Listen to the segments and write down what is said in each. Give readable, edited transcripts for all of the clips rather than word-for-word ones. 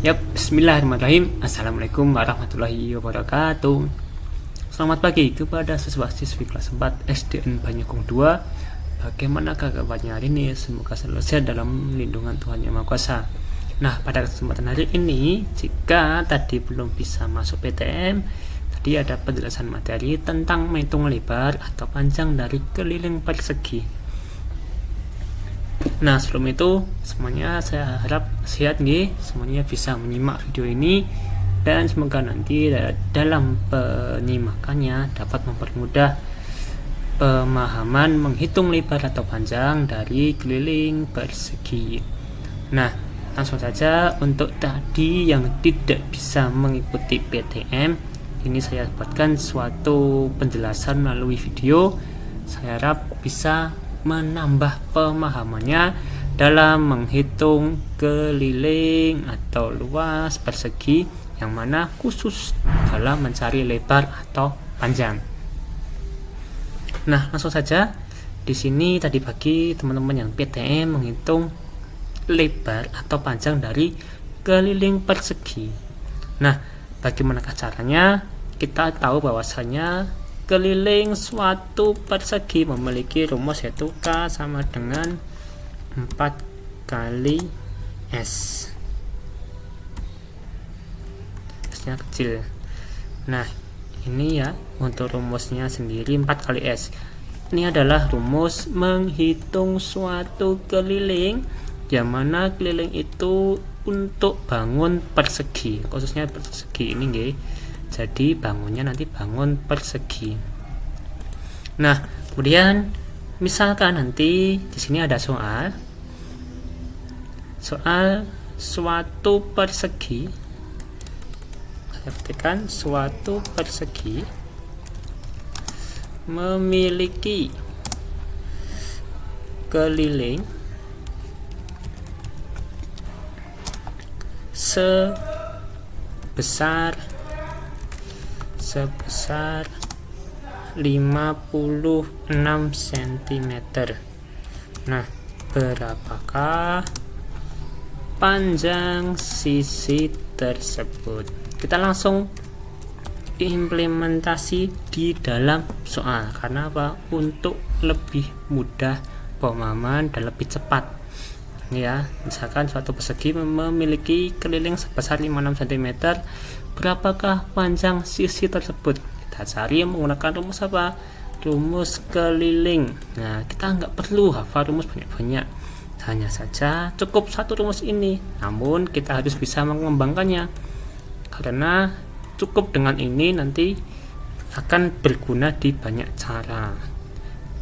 Yap, bismillahirrahmanirrahim. Assalamualaikum warahmatullahi wabarakatuh. Selamat pagi kepada siswa-siswi kelas 4 SDN Banyakung 2. Bagaimana kabarnya hari ini? Semoga selalu sehat dalam lindungan Tuhan Yang Maha Kuasa. Nah, pada kesempatan hari ini, jika tadi belum bisa masuk PTM, tadi ada penjelasan materi tentang menghitung lebar atau panjang dari keliling persegi. Nah, sebelum itu semuanya saya harap sehat nih, semuanya bisa menyimak video ini dan semoga nanti dalam penyimakannya dapat mempermudah pemahaman menghitung lebar atau panjang dari keliling persegi. Nah, langsung saja untuk tadi yang tidak bisa mengikuti PTM, ini saya buatkan suatu penjelasan melalui video. Saya harap bisa menambah pemahamannya dalam menghitung keliling atau luas persegi yang mana khusus dalam mencari lebar atau panjang. Nah, langsung saja. Di sini tadi pagi teman-teman yang PTM menghitung lebar atau panjang dari keliling persegi. Nah, bagaimanakah caranya? Kita tahu bahwasanya keliling suatu persegi memiliki rumus yaitu K sama dengan 4 kali S. S-nya kecil. Nah, ini ya untuk rumusnya sendiri 4 kali S. Ini adalah rumus menghitung suatu keliling yang mana keliling itu untuk bangun persegi, khususnya persegi ini nggih. Jadi bangunnya nanti bangun persegi. Nah, kemudian misalkan nanti di sini ada soal suatu persegi. Saya ketikkan suatu persegi memiliki keliling sebesar 56 cm. Nah, berapakah panjang sisi tersebut? Kita langsung implementasi di dalam soal. Karena apa? Untuk lebih mudah pemahaman dan lebih cepat. Ya, misalkan suatu persegi memiliki keliling sebesar 56 cm. Berapakah panjang sisi tersebut? Kita cari menggunakan rumus apa? Rumus keliling. Nah, kita nggak perlu hafal rumus banyak-banyak, hanya saja cukup satu rumus ini. Namun kita harus bisa mengembangkannya, karena cukup dengan ini nanti akan berguna di banyak cara.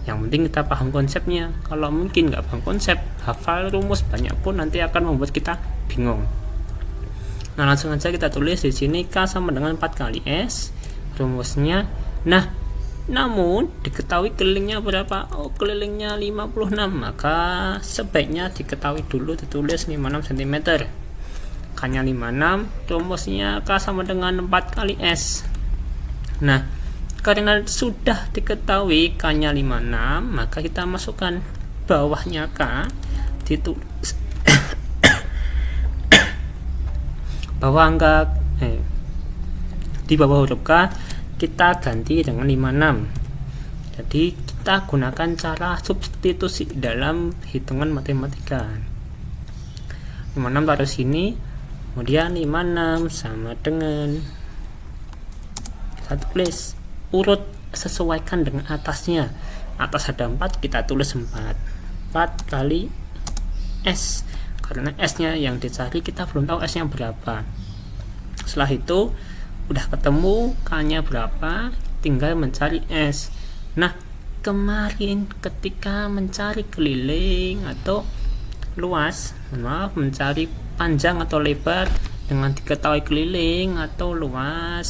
Yang penting kita paham konsepnya. Kalau mungkin nggak paham konsep, hafal rumus banyak pun nanti akan membuat kita bingung. Nah, langsung aja kita tulis di sini K sama dengan 4 kali S rumusnya. Nah, namun diketahui kelilingnya berapa? Oh, kelilingnya 56. Maka sebaiknya diketahui dulu, ditulis 56 cm. K-nya 56, rumusnya K sama dengan 4 kali S. Nah, karena sudah diketahui K-nya 56, maka kita masukkan bawahnya K, ditulis bawah angka di bawah huruf K kita ganti dengan 56. Jadi kita gunakan cara substitusi dalam hitungan matematika. 56 taruh sini, kemudian 56 sama dengan, kita tulis urut sesuaikan dengan atasnya. Atas ada 4, kita tulis 4 kali S, karena S-nya yang dicari kita belum tahu S-nya berapa. Setelah itu udah ketemu K-nya berapa, tinggal mencari S. Nah, kemarin ketika mencari keliling atau luas, mencari panjang atau lebar dengan diketahui keliling atau luas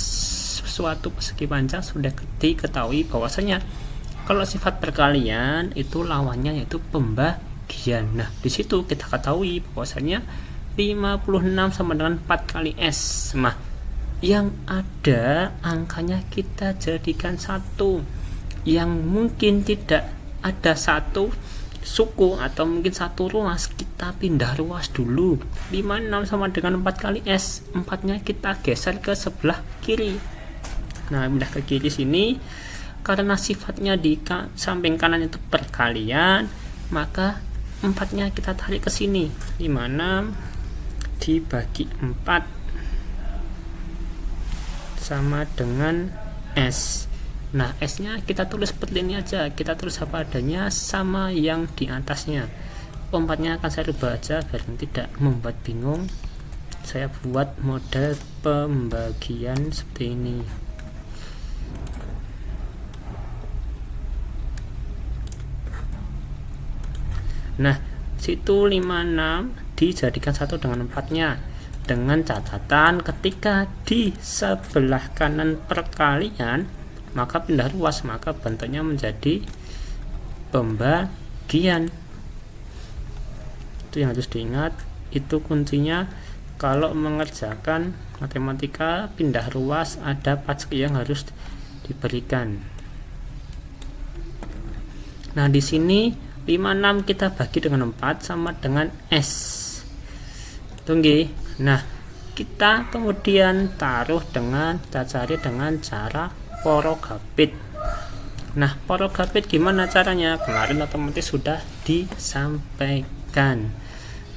suatu persegi panjang, sudah diketahui bahwasanya kalau sifat perkalian itu lawannya yaitu pembagian. Nah, di situ kita ketahui bahwasanya 56 sama dengan 4 kali S. Nah, yang ada angkanya kita jadikan 1. Yang mungkin tidak ada 1, suku atau mungkin satu ruas, kita pindah ruas dulu. 56 sama dengan 4 kali S, 4 nya kita geser ke sebelah kiri. Nah, pindah ke kiri sini, karena sifatnya di samping kanan itu perkalian, maka 4 nya kita tarik ke sini. 56 dibagi 4 sama dengan S. Nah, S nya kita tulis seperti ini aja, kita tulis apa adanya sama yang di atasnya. 4 nya akan saya rubah aja biar tidak membuat bingung. Saya buat model pembagian seperti ini. Nah, situ 56 dijadikan satu dengan 4 nya, dengan catatan ketika di sebelah kanan perkalian maka pindah ruas, maka bentuknya menjadi pembagian. Itu yang harus diingat, itu kuncinya kalau mengerjakan matematika pindah ruas, ada pacek yang harus diberikan. Nah, di sini 56 kita bagi dengan 4 sama dengan S. Tunggu. Nah, kita kemudian taruh dengan, kita cari dengan cara porogapit. Nah, porogapit gimana caranya? Kemarin otomatis sudah disampaikan.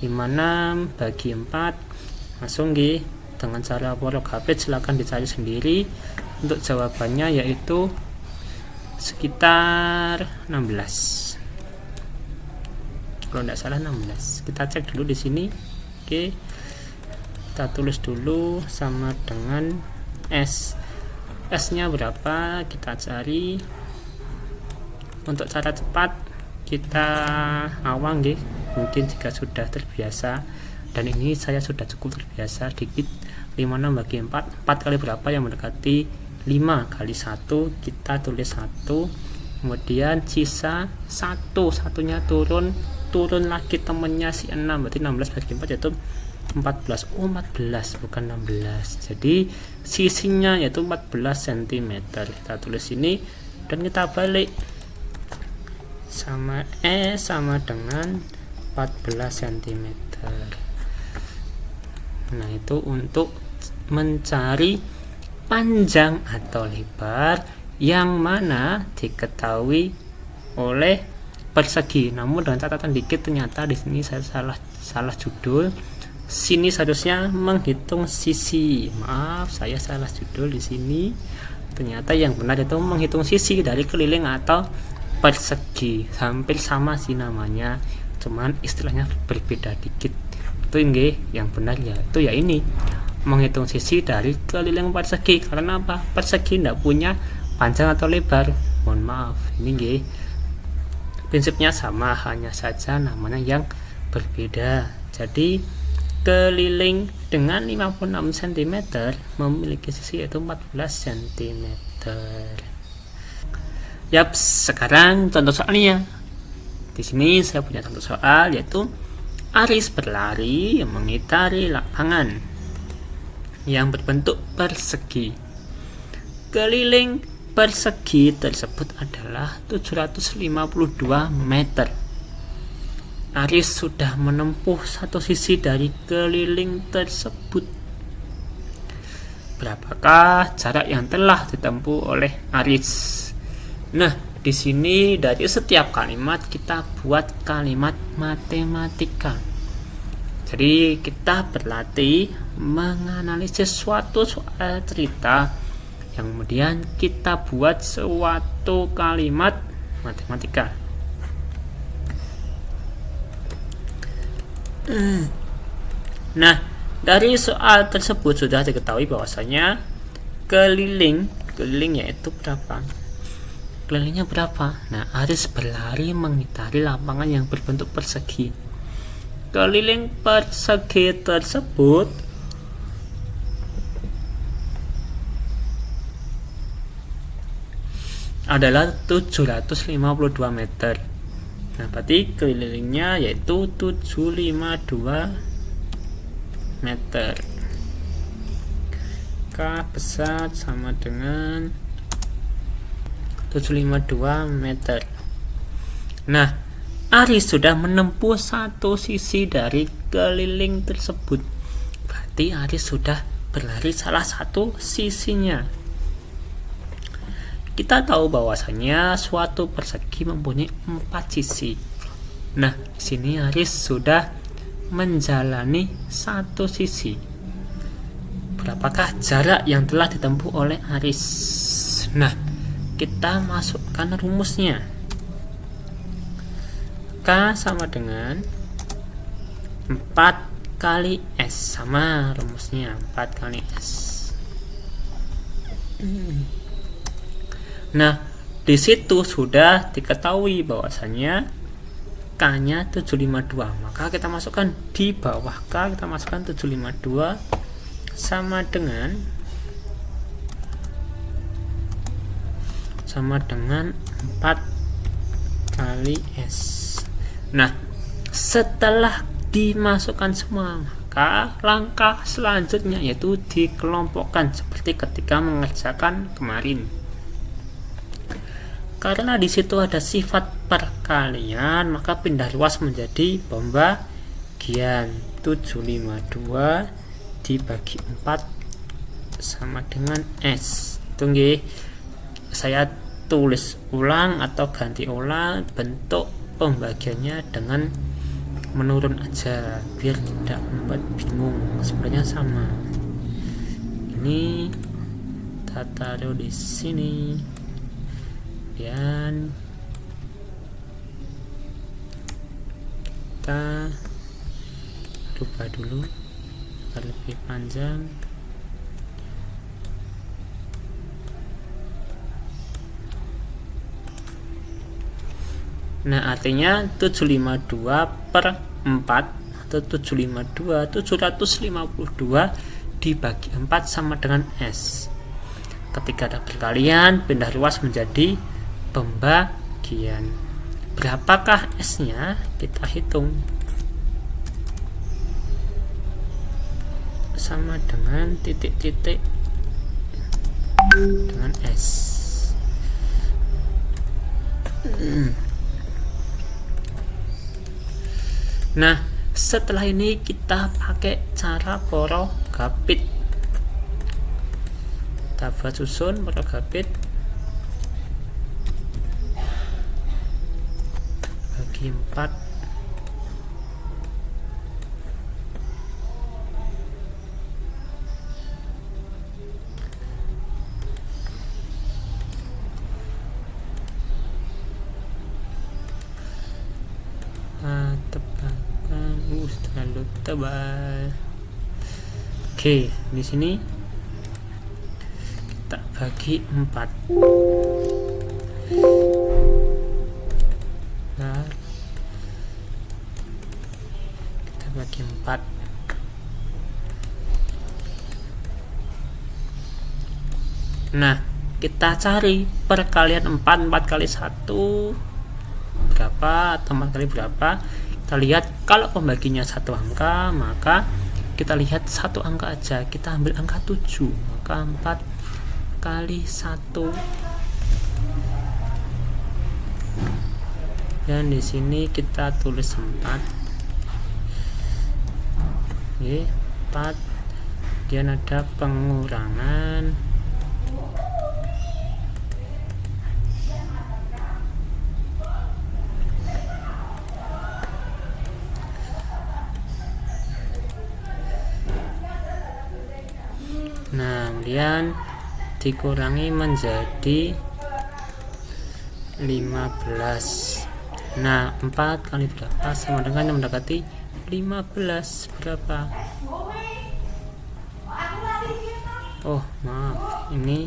56 bagi 4 langsung dengan cara porogapit, silahkan dicari sendiri. Untuk jawabannya yaitu sekitar 16. Kalau tidak salah 16. Kita cek dulu di sini. Oke. Kita tulis dulu sama dengan S. S nya berapa kita cari. Untuk cara cepat kita awang mungkin jika sudah terbiasa, dan ini saya sudah cukup terbiasa dikit. 56 bagi 4, 4 kali berapa yang mendekati 5 kali 1, kita tulis 1, kemudian sisa 1, satunya turun lagi temennya si 6, berarti 16 bagi 4 yaitu 14. Oh, 14 bukan 16. Jadi sisinya yaitu 14 cm. Kita tulis ini dan kita balik. Sama sama dengan 14 cm. Nah, itu untuk mencari panjang atau lebar yang mana diketahui oleh persegi. Namun dengan catatan dikit, ternyata di sini saya salah judul. Sini seharusnya menghitung sisi. Maaf, saya salah judul di sini. Ternyata yang benar itu menghitung sisi dari keliling atau persegi. Hampir sama sih namanya, cuman istilahnya berbeda dikit. Itu yang benar ya. Itu ya ini, menghitung sisi dari keliling persegi. Karena apa? Persegi tidak punya panjang atau lebar. Mohon maaf, ini prinsipnya sama, hanya saja namanya yang berbeda. Jadi keliling dengan 56 cm memiliki sisi yaitu 14 cm. Yap, sekarang contoh soalnya. Di sini saya punya contoh soal yaitu Aris berlari mengitari lapangan yang berbentuk persegi. Keliling persegi tersebut adalah 752 meter. Aris sudah menempuh satu sisi dari keliling tersebut. Berapakah jarak yang telah ditempuh oleh Aris? Nah, di sini dari setiap kalimat kita buat kalimat matematika. Jadi kita berlatih menganalisis suatu soal cerita yang kemudian kita buat suatu kalimat matematika. Nah, dari soal tersebut sudah diketahui bahwasanya keliling yaitu berapa? Kelilingnya berapa? Nah, Aris berlari mengitari lapangan yang berbentuk persegi. Keliling persegi tersebut adalah 752 meter. Nah, berarti kelilingnya yaitu 752 meter. K besar sama dengan 752 meter. Nah, Aris sudah menempuh satu sisi dari keliling tersebut. Berarti Aris sudah berlari salah satu sisinya. Kita tahu bahwasanya suatu persegi mempunyai 4 sisi. Nah, di sini Aris sudah menjalani satu sisi. Berapakah jarak yang telah ditempuh oleh Aris? Nah, kita masukkan rumusnya. K sama dengan 4 kali S, sama rumusnya 4 kali S. Nah, di situ sudah diketahui bahwasanya K-nya 752. Maka kita masukkan di bawah K, kita masukkan 752 sama dengan 4 kali S. Nah, setelah dimasukkan semua, maka langkah selanjutnya yaitu dikelompokkan seperti ketika mengerjakan kemarin. Karena di situ ada sifat perkalian, maka pindah luas menjadi pembagian. 752 dibagi 4 sama dengan S. Tunggu, saya tulis ulang atau ganti ulang bentuk pembagiannya dengan menurun aja biar tidak membuat bingung. Sebenarnya sama. Ini kita taruh di sini dan kita rubah dulu agar lebih panjang. Nah, artinya 752 per 4 atau 752 dibagi 4 sama dengan S. Ketika ada perkalian, pindah luas menjadi pembagian. Berapakah S-nya? Kita hitung. Sama dengan titik-titik dengan S. Nah, setelah ini kita pakai cara porogapit. Kita buat susun porogapit bagi 4. Terlalu tebal. Oke, di sini kita bagi 4. Nah, kita bagi 4. Nah, kita cari perkalian 4 kali 1 berapa atau 4 kali berapa. Kita lihat kalau pembaginya 1 angka, maka kita lihat 1 angka aja, kita ambil angka 7, maka 4 kali 1. Dan di sini kita tulis 4. Oke, 4. Kemudian ada pengurangan. Nah, kemudian dikurangi menjadi 15. Nah, 4 kali berapa sama dengan yang mendekati 15 berapa? Oh, maaf, ini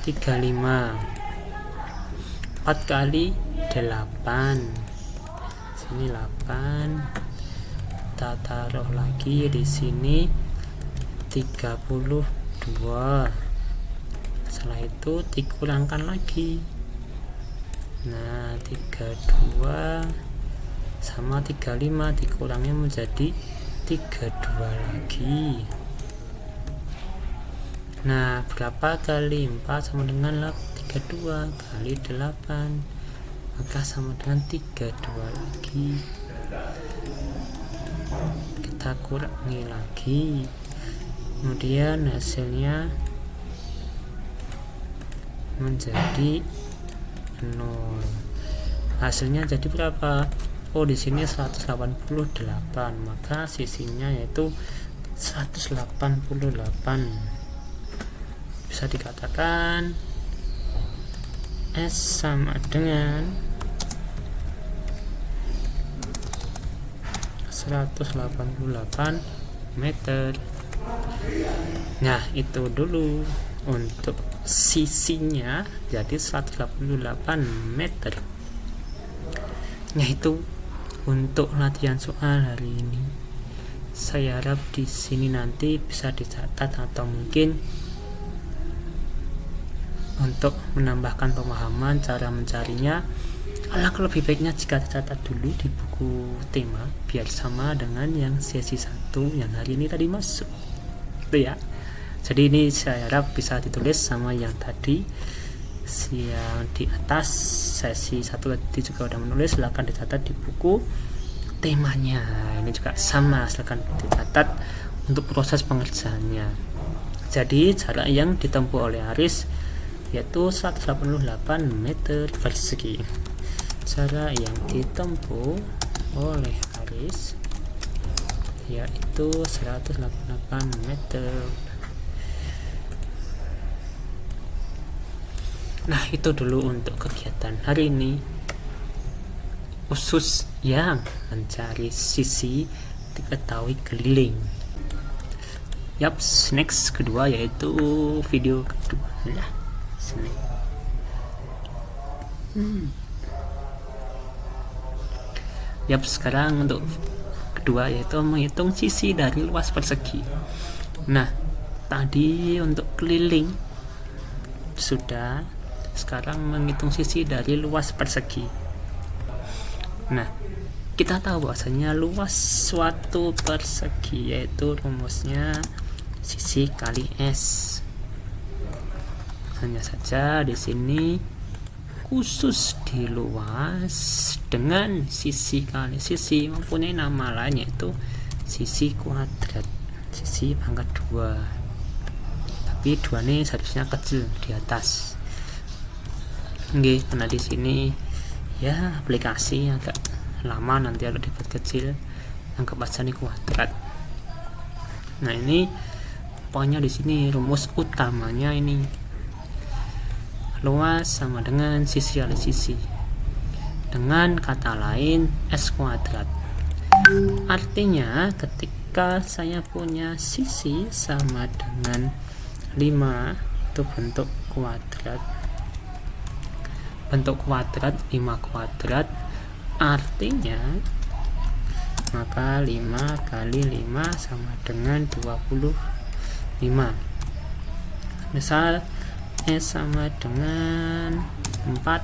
35. 4 kali 8. Sini 8. Kita taruh lagi di sini 32. Setelah itu dikurangkan lagi. Nah, 32 sama 35 dikurangi menjadi 32 lagi. Nah, berapa kali 4 sama dengan 32 kali 8. maka sama dengan 32 lagi. Kita kurangi lagi, kemudian hasilnya menjadi 0. Hasilnya jadi berapa? Oh, di sini 188, maka sisinya yaitu 188. Bisa dikatakan S sama dengan 188 meter. Nah, itu dulu untuk sisinya, jadi 188 meter. Nah, itu untuk latihan soal hari ini. Saya harap di sini nanti bisa dicatat atau mungkin untuk menambahkan pemahaman cara mencarinya. Alangkah lebih baiknya jika dicatat dulu di buku tema biar sama dengan yang sesi 1 yang hari ini tadi masuk. Itu ya. Jadi ini saya harap bisa ditulis sama yang tadi, yang di atas sesi 1 tadi juga udah menulis. Silahkan dicatat di buku temanya. Ini juga sama, silahkan dicatat untuk proses pengerjaannya. Jadi jarak yang ditempuh oleh Aris yaitu 188 meter persegi. Jarak yang ditempuh oleh Aris yaitu 188 meter. Nah, itu dulu untuk kegiatan hari ini, khusus yang mencari sisi diketahui keliling. Yaps, next kedua yaitu video kedua ya. Yaps, sekarang untuk kedua yaitu menghitung sisi dari luas persegi. Nah, tadi untuk keliling sudah, sekarang menghitung sisi dari luas persegi. Nah, kita tahu bahwasanya luas suatu persegi yaitu rumusnya sisi kali S. Hanya saja di sini khusus di luas dengan sisi kali sisi mempunyai nama lain yaitu sisi kuadrat, sisi pangkat 2. Tapi 2 ini seharusnya kecil di atas. Oke, karena di sini ya aplikasi agak lama, nanti kalau dibuat kecil anggap aja ini kuadrat. Nah, ini pokoknya di sini rumus utamanya ini luas sama dengan sisi kali sisi. Dengan kata lain S kuadrat. Artinya ketika saya punya sisi sama dengan 5 itu bentuk kuadrat. Bentuk kuadrat 5 kuadrat, artinya maka 5 kali 5 sama dengan 25. Misal S sama dengan 4,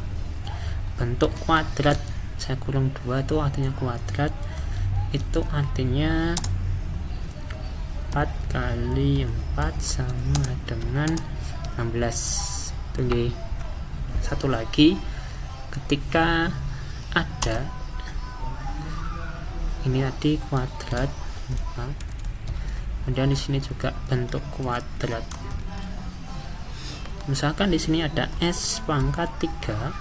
bentuk kuadrat saya kurang 2 itu artinya kuadrat, itu artinya 4 kali 4 sama dengan 16. Tunggu. Satu lagi, ketika ada ini tadi kuadrat 4, kemudian di sini juga bentuk kuadrat. Misalkan di sini ada S pangkat 3,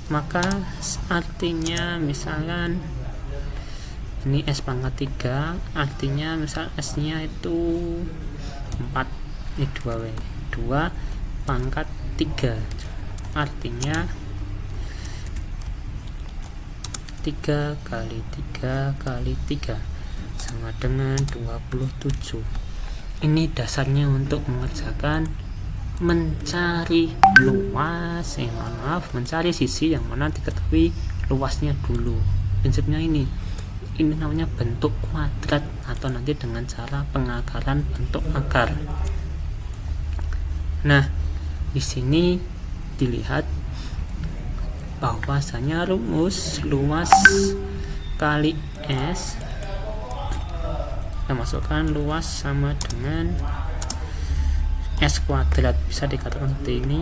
maka artinya misalkan ini S pangkat 3, artinya misal S nya itu 4, ini 2 pangkat 3, artinya 3 kali 3 kali 3 sama dengan 27. Ini dasarnya untuk mengerjakan mencari luas, mencari sisi yang mana diketahui luasnya dulu. Prinsipnya ini namanya bentuk kuadrat, atau nanti dengan cara pengakaran bentuk akar. Nah, di sini dilihat bahwasanya rumus luas kali S, kita masukkan luas sama dengan S kuadrat, bisa dikatakan seperti ini.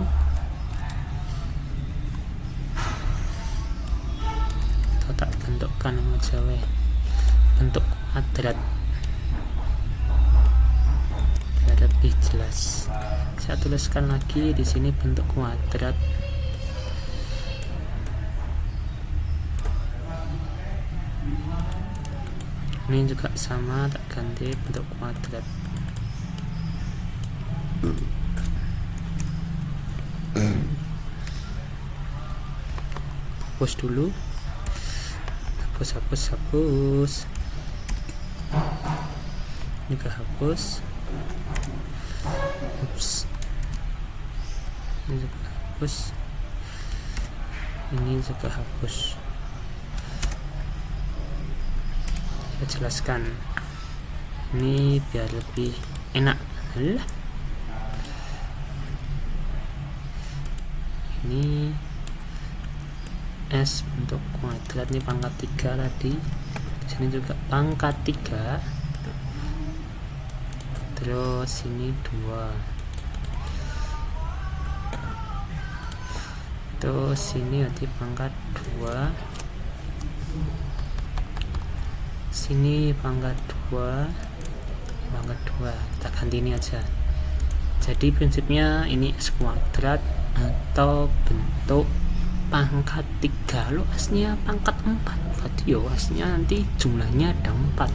tak bentukkan aja bentuk kuadrat biar lebih jelas. Saya tuliskan lagi di sini bentuk kuadrat. Ini juga sama, tak ganti bentuk kuadrat. Hapus dulu, hapus. Ini juga hapus. Ups. Ini juga hapus. Ini juga hapus. Saya jelaskan ini biar lebih enak. Ini S bentuk kuadrat, ini pangkat 3 tadi. Di sini juga pangkat 3. Terus sini 2. Terus sini nanti pangkat 2. Sini pangkat 2. Kita ganti ini aja. Jadi prinsipnya ini S kuadrat atau bentuk pangkat 3. Lo S-nya pangkat 4 berarti S-nya nanti jumlahnya ada 4.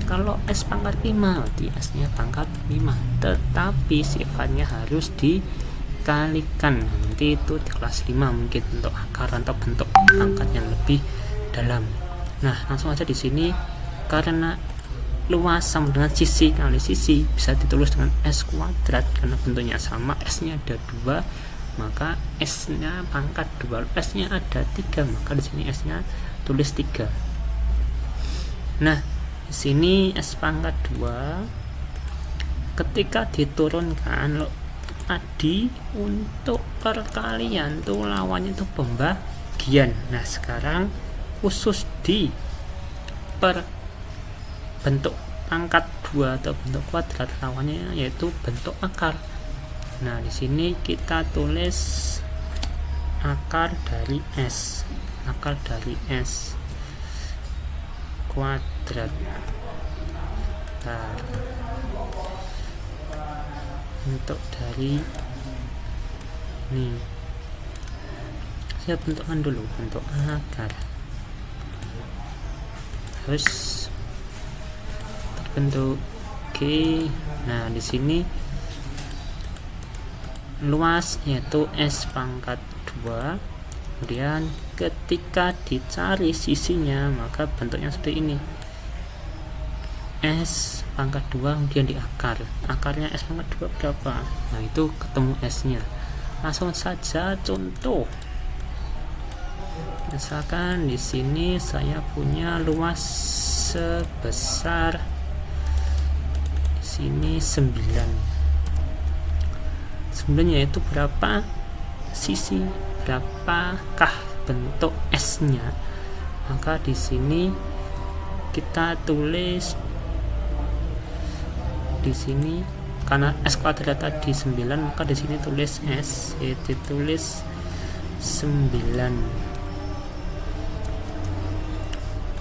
Kalau S pangkat 5 berarti S-nya pangkat 5, tetapi sifatnya harus dikalikan. Nanti itu di kelas 5 mungkin bentuk akar atau bentuk pangkat yang lebih dalam. Nah, langsung aja di sini, karena luas sama dengan sisi kali sisi bisa ditulis dengan S kuadrat karena bentuknya sama, S-nya ada 2, maka S-nya pangkat 2. S-nya ada 3, maka di sini S-nya tulis 3. Nah, di sini S pangkat 2 ketika diturunkan tadi untuk perkalian tuh lawannya itu pembagian. Nah, sekarang khusus di bentuk pangkat 2 atau bentuk kuadrat, lawannya yaitu bentuk akar. Nah, di sini kita tulis akar dari S kuadrat. Nah, bentuk dari ini saya bentukkan dulu bentuk akar, terus terbentuk. Oke, nah di sini luas yaitu S pangkat 2. Kemudian ketika dicari sisinya maka bentuknya seperti ini, S pangkat 2 kemudian di akarnya S pangkat 2 berapa, nah itu ketemu S nya. Langsung saja contoh, misalkan di sini saya punya luas sebesar di sini 9 yaitu berapa sisi, berapakah bentuk S-nya, maka di sini kita tulis di sini karena S kuadrat tadi 9, maka di sini tulis S, yaitu tulis 9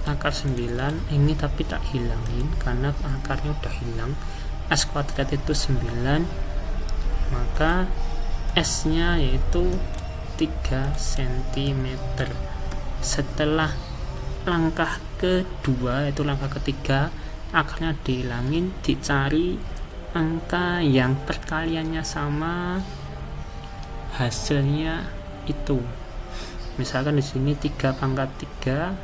akar 9 ini, tapi tak hilangin karena akarnya udah hilang. S kuadrat itu 9, maka S nya yaitu 3 cm. Setelah langkah kedua, yaitu langkah ketiga, akarnya dihilangin, dicari angka yang perkaliannya sama, hasilnya itu. Misalkan di sini 3 pangkat 2,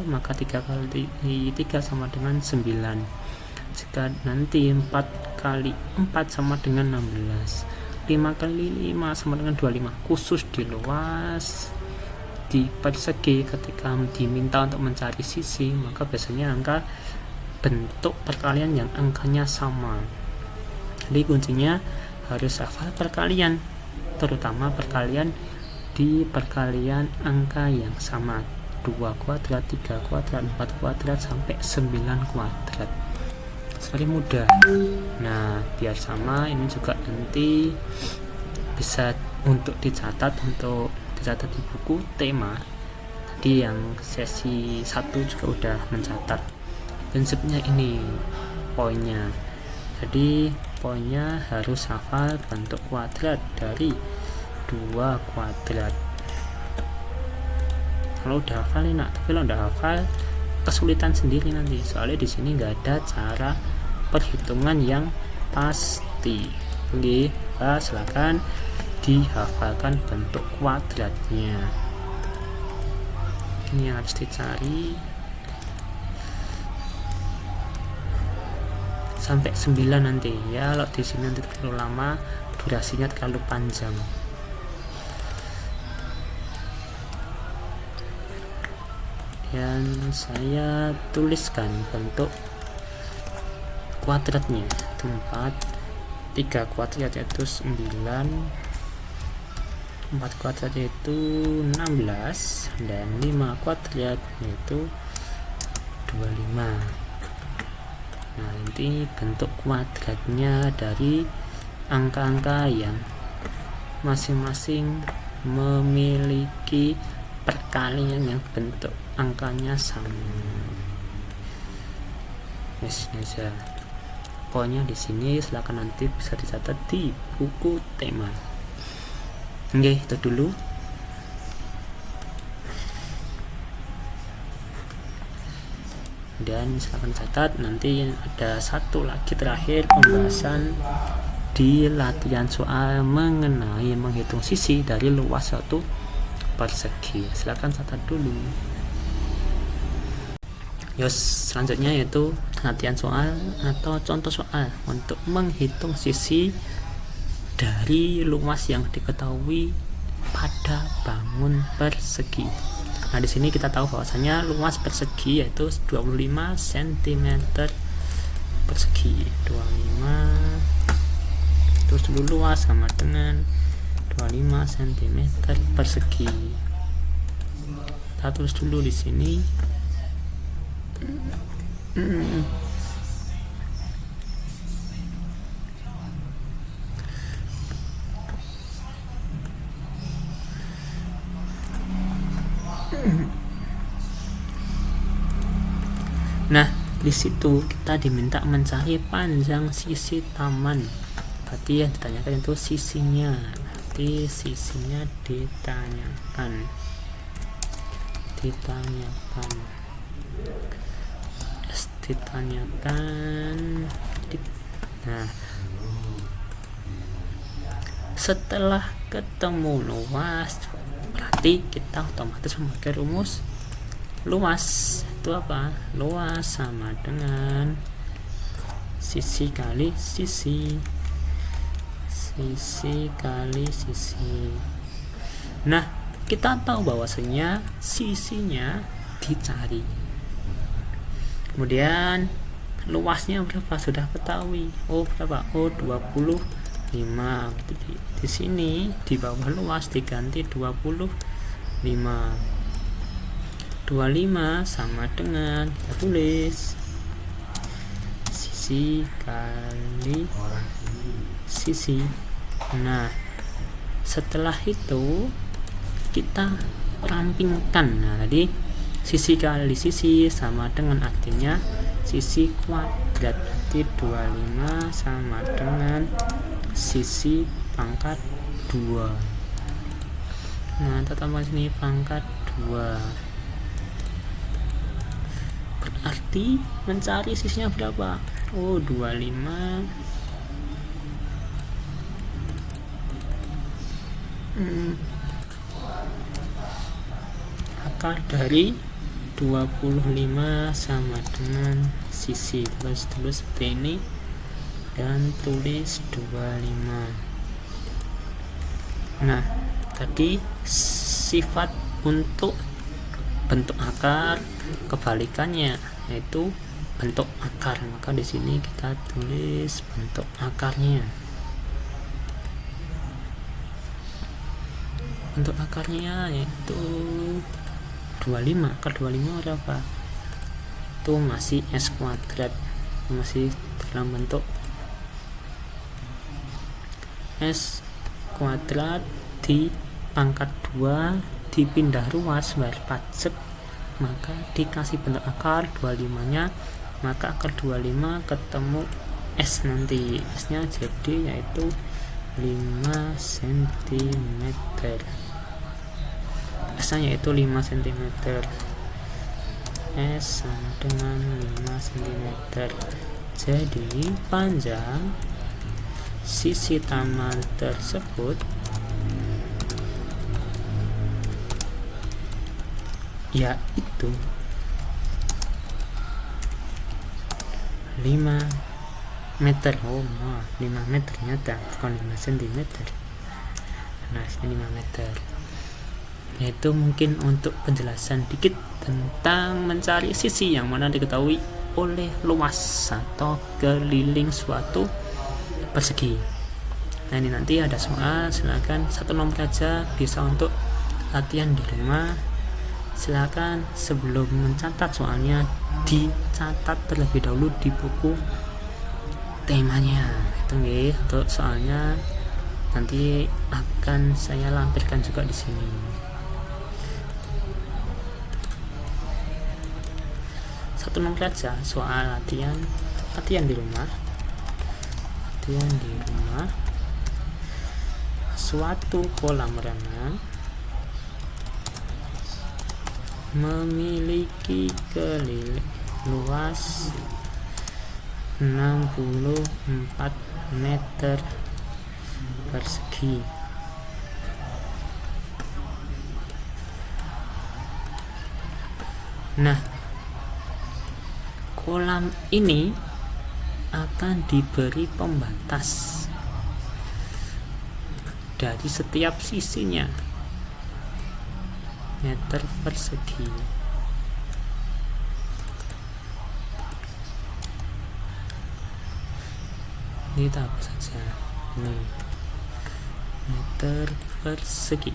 maka 3 kali 3 sama dengan 9. Jika nanti 4 kali 4 sama dengan 16, 5 kali 5 sama dengan 25. Khusus di luas di persegi ketika diminta untuk mencari sisi, maka biasanya angka bentuk perkalian yang angkanya sama. Jadi kuncinya harus hafal perkalian, terutama perkalian di perkalian angka yang sama, 2 kuadrat, 3 kuadrat, 4 kuadrat sampai 9 kuadrat. Sekali mudah. Nah, biar sama ini juga nanti bisa untuk dicatat di buku tema. tadi yang sesi 1 juga udah mencatat. Prinsipnya ini poinnya. Jadi poinnya harus hafal bentuk kuadrat dari 2 kuadrat. Kalau udah hafal enak, tapi kalau udah hafal kesulitan sendiri nanti, soalnya di sini nggak ada cara perhitungan yang pasti. Oke, silakan dihafalkan bentuk kuadratnya. Ini harus dicari sampai 9 nanti ya. Kalau di sini nanti terlalu lama, durasinya terlalu panjang. Dan saya tuliskan bentuk kuadratnya. 3 kuadrat yaitu 9, 4 kuadrat yaitu 16, dan 5 kuadrat yaitu 25. Nah, ini bentuk kuadratnya dari angka-angka yang masing-masing memiliki perkalian yang bentuk angkanya sama. Yes, aja. Pokoknya di sini silakan nanti bisa dicatat di buku tema. Oke, itu dulu. Dan silakan catat, nanti ada satu lagi terakhir pembahasan di latihan soal mengenai menghitung sisi dari luas suatu persegi. Silakan catat dulu. Selanjutnya yaitu latihan soal atau contoh soal untuk menghitung sisi dari luas yang diketahui pada bangun persegi. Nah, di sini kita tahu bahwasanya luas persegi yaitu 25 cm persegi. 25 terus dulu luas sama dengan 25 cm persegi. Kita tulis dulu di sini. Nah, di situ kita diminta mencari panjang sisi taman. Berarti yang ditanyakan itu sisinya. Nanti sisinya ditanyakan. Nah, setelah ketemu luas, berarti kita otomatis memakai rumus luas. Itu apa? Luas sama dengan sisi kali sisi, sisi kali sisi. Nah, kita tahu bahwasanya sisinya dicari, kemudian luasnya berapa sudah ketahui. Berapa? 25. Di sini di bawah luas diganti 25. 25 sama dengan, kita tulis sisi kali sisi. Nah, setelah itu kita rampingkan. Nah, tadi sisi kali sisi sama dengan artinya sisi kuadrat. Berarti 25 sama dengan sisi pangkat 2. Nah, kita tambah sini pangkat 2. Berarti mencari sisinya berapa? 25 akar dari 25 sama dengan sisi. Terus seperti ini dan tulis 25. Nah, tadi sifat untuk bentuk akar kebalikannya yaitu bentuk akar, maka di sini kita tulis bentuk akarnya. Bentuk akarnya yaitu 25. Akar 25 berapa? Itu masih S kuadrat, masih dalam bentuk S kuadrat di pangkat 2 dipindah ruas bayar pajak, maka dikasih bentuk akar 25 nya, maka akar 25 ketemu S nanti, S nya jadi yaitu 5 cm, S nya yaitu 5 cm, S sama dengan 5 cm. Jadi panjang sisi taman tersebut yaitu 5 meter. Oh, 5 meter ternyata, bukan 5 cm. Nah, ini 5 meter. Yaitu mungkin untuk penjelasan dikit tentang mencari sisi yang mana diketahui oleh luas atau keliling suatu persegi. Nah, ini nanti ada soal, silakan 1 nomor aja, bisa untuk latihan di rumah. Silakan sebelum mencatat soalnya dicatat terlebih dahulu di buku temanya. Itu nih, untuk soalnya nanti akan saya lampirkan juga di sini. Satu nomor aja soal latihan di rumah. Suatu kolam renang memiliki keliling luas 64 meter persegi. Nah, kolam ini akan diberi pembatas dari setiap sisinya meter persegi. Ini tahap saja. Nih, meter persegi.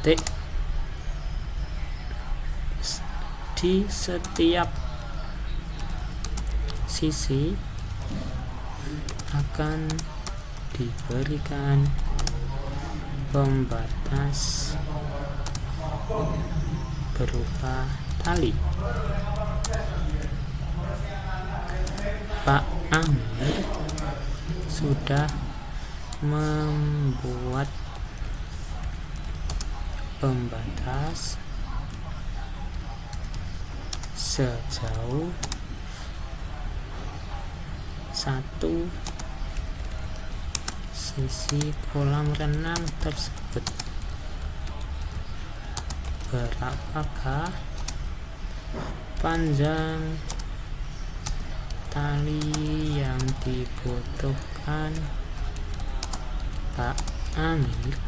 Titik. Di setiap sisi akan diberikan pembatas berupa tali. Pak Amir sudah membuat pembatas sejauh 1 sisi kolam renang tersebut. Berapakah panjang tali yang dibutuhkan Pak Amir?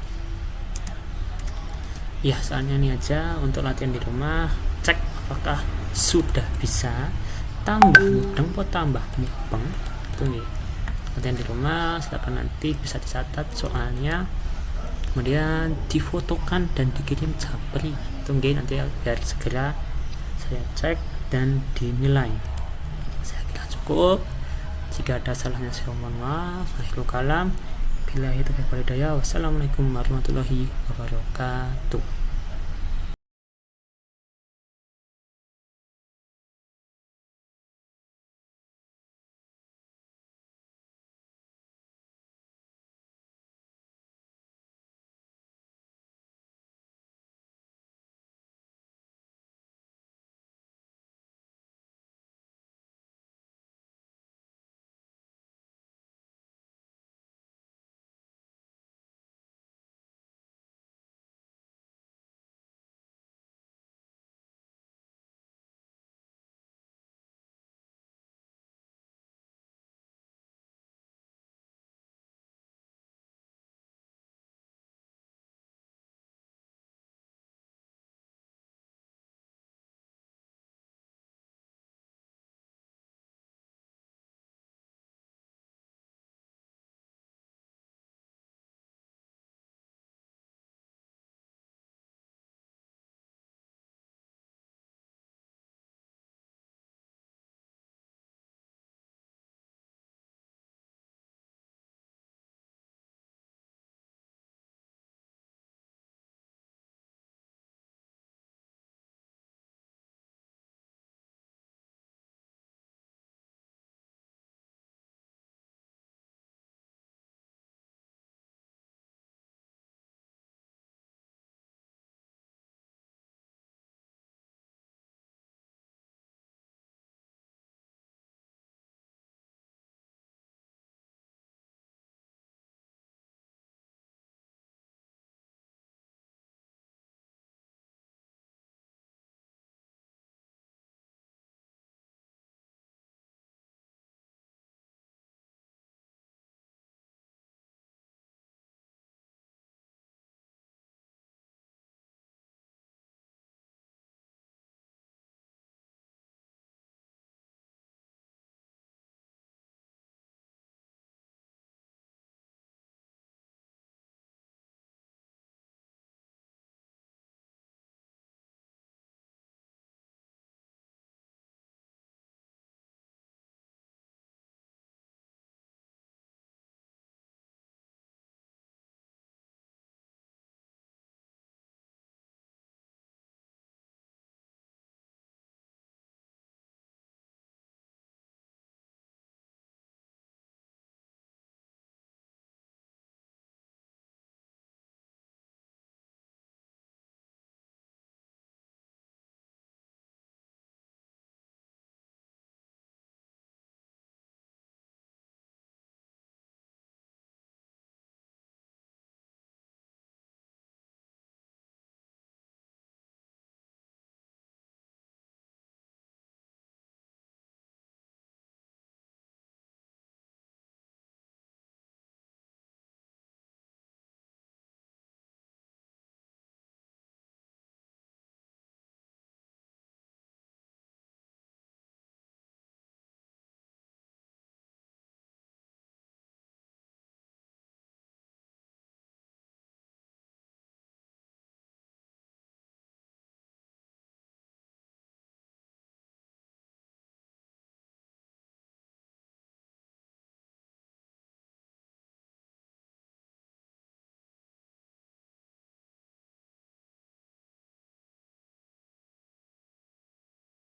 Ya, soalnya ini aja untuk latihan di rumah. Cek apakah sudah bisa tambah mudeng atau tambah mupeng. Itu nih, latihan di rumah. Silakan nanti bisa dicatat soalnya, kemudian difotokan dan dikirim japri. Itu nanti biar segera saya cek dan dinilai. Saya kira cukup. Jika ada salahnya saya mohon maaf. Akhirul kalam, billahi taufiq wal hidayah. Wassalamualaikum warahmatullahi wabarakatuh.